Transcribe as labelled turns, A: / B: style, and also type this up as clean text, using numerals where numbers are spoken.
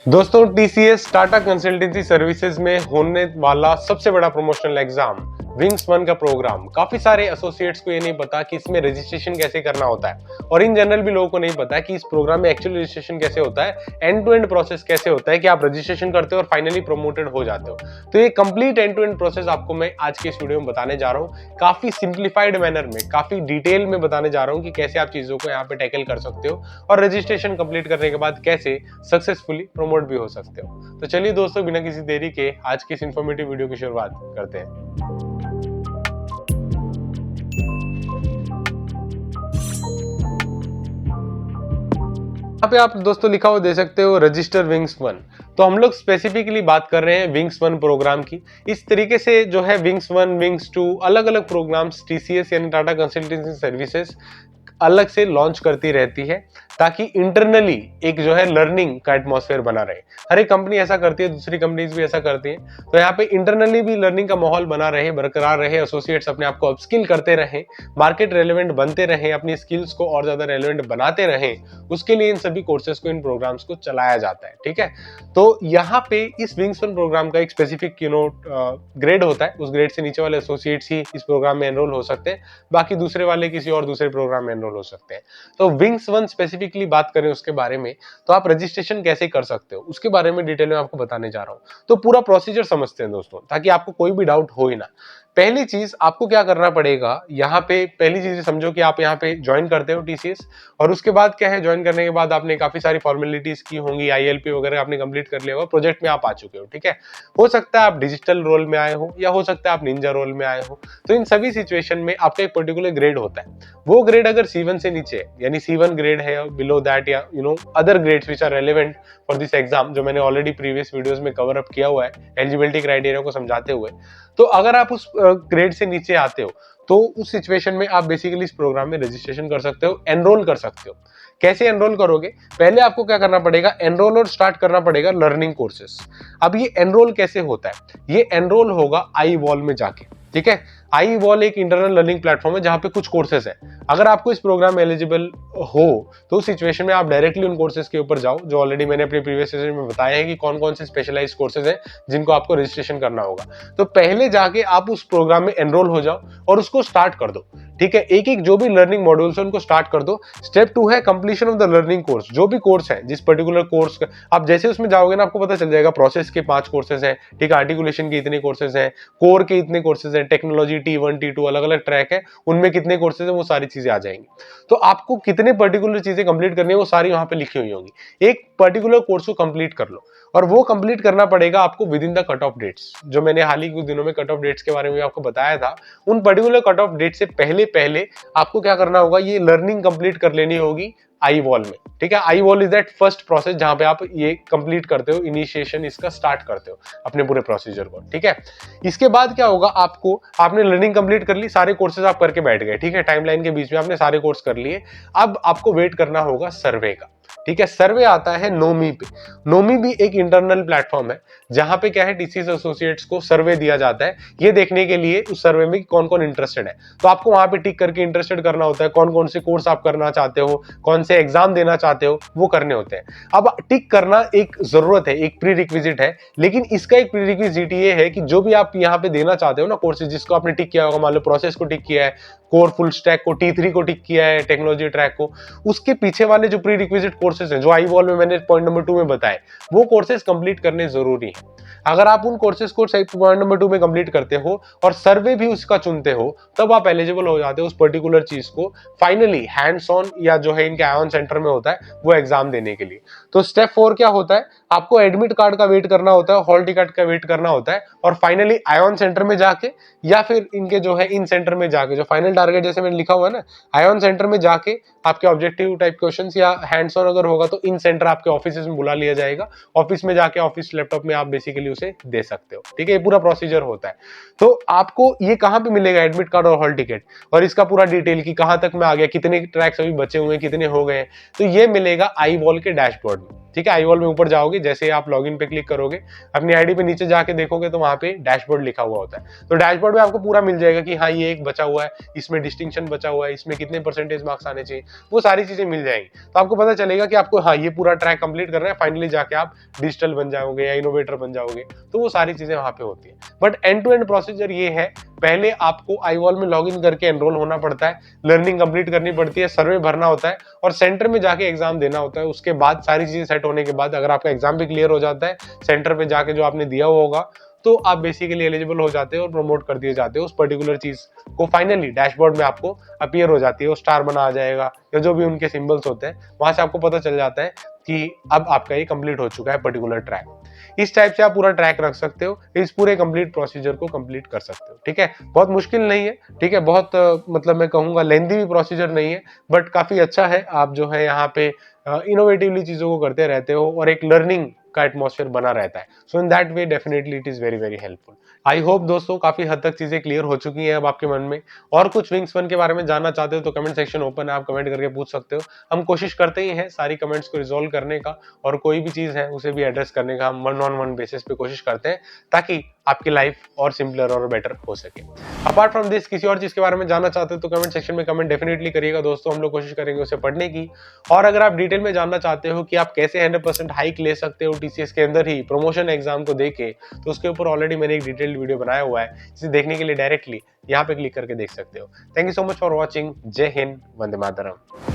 A: दोस्तों TCS Tata consultancy services में होने वाला सबसे बड़ा प्रमोशनल एग्जाम विंग्स वन का प्रोग्राम, काफी सारे एसोसिएट्स को ये नहीं पता कि इसमें रजिस्ट्रेशन कैसे करना होता है और इन जनरल भी लोगों को नहीं पता कि इस प्रोग्राम में एक्चुअल रजिस्ट्रेशन कैसे होता है, एंड टू एंड प्रोसेस कैसे होता है कि आप रजिस्ट्रेशन करते हो और फाइनली प्रमोटेड हो जाते हो। तो ये complete end to end process आपको मैं आज के इस वीडियो में बताने जा रहा हूँ, काफी सिंप्लीफाइड मैनर में, काफी डिटेल में बताने जा रहा हूँ कि कैसे आप चीजों को यहाँ पे टैकल कर सकते हो और रजिस्ट्रेशन कंप्लीट करने के बाद कैसे सक्सेसफुली प्रमोट भी हो सकते हो। तो चलिए दोस्तों, बिना किसी देरी के आज की इस इन्फॉर्मेटिव वीडियो की शुरुआत करते हैं। यहाँ पे आप दोस्तों लिखा हुआ दे सकते हो रजिस्टर विंग्स वन। तो हम लोग स्पेसिफिकली बात कर रहे हैं विंग्स वन प्रोग्राम की। इस तरीके से जो है विंग्स वन, विंग्स टू, अलग अलग प्रोग्राम्स टीसीएस यानी टाटा कंसल्टेंसी सर्विसेज अलग से लॉन्च करती रहती है ताकि इंटरनली एक जो है लर्निंग का एटमॉस्फेयर बना रहे। हर एक कंपनी ऐसा करती है, दूसरी कंपनीज भी ऐसा करती है। तो यहाँ पे इंटरनली भी लर्निंग का माहौल बना रहे, बरकरार रहे, एसोसिएट्स अपने आप को अपस्किल करते रहे, मार्केट रेलेवेंट बनते रहे, अपनी स्किल्स को और ज्यादा रेलेवेंट बनाते रहे, उसके लिए इन सभी कोर्सेज को, इन प्रोग्राम्स को चलाया जाता है। ठीक है, तो यहाँ पे इस विंग्स वन प्रोग्राम का एक स्पेसिफिक ग्रेड होता है। उस ग्रेड से नीचे वाले एसोसिएट्स ही इस प्रोग्राम में एनरोल हो सकते हैं, बाकी दूसरे वाले किसी और दूसरे प्रोग्राम में एनरोल हो सकते हैं। तो विंग्स वन स्पेसिफिकली बात करें उसके बारे में, तो आप रजिस्ट्रेशन कैसे कर सकते हो उसके बारे में डिटेल में आपको बताने जा रहा हूं। तो पूरा प्रोसीजर समझते हैं दोस्तों, ताकि आपको कोई भी डाउट हो ही ना। पहली चीज आपको क्या करना पड़ेगा, यहाँ पे पहली चीज समझो कि आप यहाँ पे ज्वाइन करते हो टीसीएस, और उसके बाद क्या है, ज्वाइन करने के बाद आपने काफी सारी फॉर्मेलिटीज की होंगी, आईएलपी वगैरह आपने कंप्लीट कर लिया होगा, प्रोजेक्ट में आप आ चुके हो। ठीक है, हो सकता है आप डिजिटल रोल में आए हो या हो सकता है आप निंजा रोल में आए हो। तो इन सभी सिचुएशन में आपका एक पर्टिकुलर ग्रेड होता है। वो ग्रेड अगर C1 से नीचे है, यानी C1 ग्रेड है, बिलो दैट या other grades which are relevant for this exam, जो मैंने ऑलरेडी प्रीवियस वीडियोस में कवर अप किया हुआ है एलिजिबिलिटी क्राइटेरिया को समझाते हुए। तो अगर आप उस ग्रेड से नीचे आते हो तो उस सिचुएशन में आप बेसिकली इस प्रोग्राम में रजिस्ट्रेशन कर सकते हो, एनरोल कर सकते हो। कैसे एनरोल करोगे, पहले आपको क्या करना पड़ेगा, एनरोल और स्टार्ट करना पड़ेगा लर्निंग कोर्सेस। अब ये एनरोल कैसे होता है, ये एनरोल होगा आई वॉल में जाके। ठीक है, आई वॉल एक इंटरनल लर्निंग प्लेटफॉर्म है जहां पे कुछ कोर्सेज है। अगर आपको इस प्रोग्राम में एलिजिबल हो तो उस सिचुएशन में आप डायरेक्टली उन कोर्सेज के ऊपर जाओ, जो ऑलरेडी मैंने अपने प्रीवियस सेशन में बताया है कि कौन कौन से स्पेशलाइज्ड कोर्सेज हैं जिनको आपको रजिस्ट्रेशन करना होगा। तो पहले जाके आप उस प्रोग्राम में एनरोल हो जाओ और उसको स्टार्ट कर दो। ठीक है, एक एक जो भी लर्निंग मॉड्यूल्स है उनको स्टार्ट कर दो। स्टेप 2 है completion of the learning course. जो भी कोर्स है, जिस पर्टिकुलर कोर्स का आप जैसे उसमें जाओगे ना, आपको पता चल जाएगा प्रोसेस के 5 कोर्सेज हैं, ठीक है, आर्टिकुलेशन के इतने कोर्सेज हैं, कोर के इतने कोर्सेज हैं, टेक्नोलॉजी T1 T2 अलग अलग ट्रैक है, उनमें कितने कोर्सेज हैं, वो सारी चीजें आ जाएंगी। तो आपको कितने पर्टिकुलर चीजें कंप्लीट करनी है वो सारी वहां पे लिखी हुई होंगी। एक पर्टिकुलर कोर्स को कंप्लीट कर लो, और वो कंप्लीट करना पड़ेगा आपको within the cut off dates. जो मैंने हाल ही कुछ दिनों में कट ऑफ डेट्स के बारे में आपको बताया था, उन पर्टिकुलर कट ऑफ डेट से पहले पहले आपको क्या करना होगा, ये लर्निंग कंप्लीट कर लेनी होगी आई वॉल में। ठीक है, eye wall is that first process जहां पे आप ये कंप्लीट करते हो, इनिशिएशन इसका स्टार्ट करते हो अपने पूरे प्रोसीजर को। ठीक है, इसके बाद क्या होगा, आपने लर्निंग कंप्लीट कर ली, सारे कोर्सेज आप करके बैठ गए। ठीक है, टाइमलाइन के बीच में आपने सारे कोर्स कर लिए। अब आपको वेट करना होगा सर्वे का। ठीक है, सर्वे आता है नोमी पे। नोमी भी एक इंटरनल प्लेटफॉर्म है जहां पे क्या है, टीसीएस एसोसिएट्स को सर्वे दिया जाता है, ये देखने के लिए उस सर्वे में कौन कौन इंटरेस्टेड है। तो आपको वहां पे टिक करके इंटरेस्टेड करना होता है, कौन कौन से कोर्स आप करना चाहते हो, कौन से एग्जाम देना चाहते हो, वो करने होते हैं। अब टिक करना एक जरूरत है, एक प्री रिक्विजिट है, लेकिन इसका एक प्री रिक्विजिट ये है कि जो भी आप यहाँ पे देना चाहते हो ना कोर्सेज, जिसको आपने टिक किया होगा, मान लो प्रोसेस को टिक किया है, कोर फुल स्टैक को, T3 को टिक किया है, टेक्नोलॉजी ट्रैक को, उसके पीछे वाले जो प्री रिक्विजिट कोर्सेज हैं, जो आई वॉल में मैंने पॉइंट नंबर 2 में बताए, वो कोर्सेज कंप्लीट करने जरूरी है। अगर आप उन कोर्सेज को पॉइंट नंबर 2 में कंप्लीट करते हो और सर्वे भी उसका चुनते हो, तब आप एलिजिबल हो जाते हो उस पर्टिकुलर चीज को फाइनली हैंड्स ऑन, या जो है इनके आयोन सेंटर में होता है, वो एग्जाम देने के लिए। तो स्टेप 4 क्या होता है, आपको एडमिट कार्ड का वेट करना होता है, हॉल टिकट का वेट करना होता है, और फाइनली आयोन सेंटर में जाके या फिर इनके जो है इन सेंटर में जाके, जो फाइनल टारगेट जैसे मैंने लिखा हुआ है ना, आयोन सेंटर में जाके आपके ऑब्जेक्टिव टाइप क्वेश्चंस या हैंड्स ऑन अगर होगा तो इन सेंटर आपके ऑफिस में बुला लिया जाएगा। ऑफिस में जाके ऑफिस लैपटॉप में आप बेसिकली उसे दे सकते हो। ठीक है, ये पूरा प्रोसीजर होता है। तो आपको ये कहां पे मिलेगा, एडमिट कार्ड और हॉल टिकट, और इसका पूरा डिटेल की कहां तक मैं आ गया, कितने ट्रैक्स अभी बचे हुए हैं, कितने हो गए, तो ये मिलेगा आई वॉल के डैशबोर्ड में। ठीक है, आई वॉल में ऊपर जाओगे, जैसे आप लॉगिन पे क्लिक करोगे, अपनी आईडी पे नीचे जाके देखोगे तो वहां पे डैशबोर्ड लिखा हुआ होता है। तो डैशबोर्ड में आपको पूरा मिल जाएगा कि हाँ ये एक बचा हुआ है, इसमें डिस्टिंक्शन बचा हुआ है, इसमें कितने परसेंटेज मार्क्स आने चाहिए, वो सारी चीजें मिल जाएंगी। तो आपको पता चलेगा कि आपको हाँ ये पूरा ट्रैक कंप्लीट करना है, फाइनली जाके आप डिजिटल बन जाओगे या इनोवेटर बन जाओगे, तो वो सारी चीजें वहां पे होती है। But end to end procedure ये है, पहले आपको आईवॉल में लॉगिन करके एनरोल होना पड़ता है, लर्निंग कंप्लीट करनी पड़ती है, सर्वे भरना होता है और सेंटर में जाके एग्जाम देना होता है। उसके बाद सारी चीजें सेट होने के बाद अगर आपका एग्जाम भी क्लियर हो जाता है सेंटर पे जाके जो आपने दिया हुआ होगा, तो आप बेसिकली एलिजिबल हो जाते हो और प्रमोट कर दिए जाते हो उस पर्टिकुलर चीज को। फाइनली डैशबोर्ड में आपको अपीयर हो जाती है, वो स्टार बना आ जाएगा या जो भी उनके सिंबल्स होते हैं, वहां से आपको पता चल जाता है कि अब आपका ये कंप्लीट हो चुका है पर्टिकुलर ट्रैक। इस टाइप से आप पूरा ट्रैक रख सकते हो, इस पूरे कंप्लीट प्रोसीजर को कंप्लीट कर सकते हो। ठीक है, बहुत मुश्किल नहीं है, ठीक है, बहुत मतलब मैं कहूंगा लेंथी भी प्रोसीजर नहीं है, बट काफी अच्छा है। आप जो है यहाँ पे इनोवेटिवली चीजों को करते रहते हो और एक लर्निंग का एटमॉस्फेयर बना रहता है। So in that way definitely it is very very helpful. I hope दोस्तों काफी हद तक चीजें क्लियर हो चुकी हैं अब आपके मन में। और कुछ विंग्स वन के बारे में जानना चाहते हो तो कमेंट सेक्शन ओपन है, आप कमेंट करके पूछ सकते हो। हम कोशिश करते ही हैं सारी कमेंट्स को रिजॉल्व करने का, और कोई भी चीज है उसे भी एड्रेस करने का हम वन ऑन वन बेसिस पे कोशिश करते हैं, ताकि आपकी लाइफ और सिंपलर और बेटर हो सके। अपार्ट फ्रॉम दिस किसी और चीज के बारे में जानना चाहते हो तो कमेंट सेक्शन में कमेंट डेफिनेटली करिएगा दोस्तों, हम लोग कोशिश करेंगे उसे पढ़ने की। और अगर आप डिटेल में जानना चाहते हो कि आप कैसे 100% हाइक ले सकते हो टीसीएस के अंदर ही प्रमोशन एग्जाम को देके, तो उसके ऊपर ऑलरेडी मैंने एक डिटेल्ड वीडियो बनाया हुआ है, जिसे देखने के लिए डायरेक्टली यहाँ पे क्लिक करके देख सकते हो। Thank you so much for watching. जय हिंद, वंदे मातरम।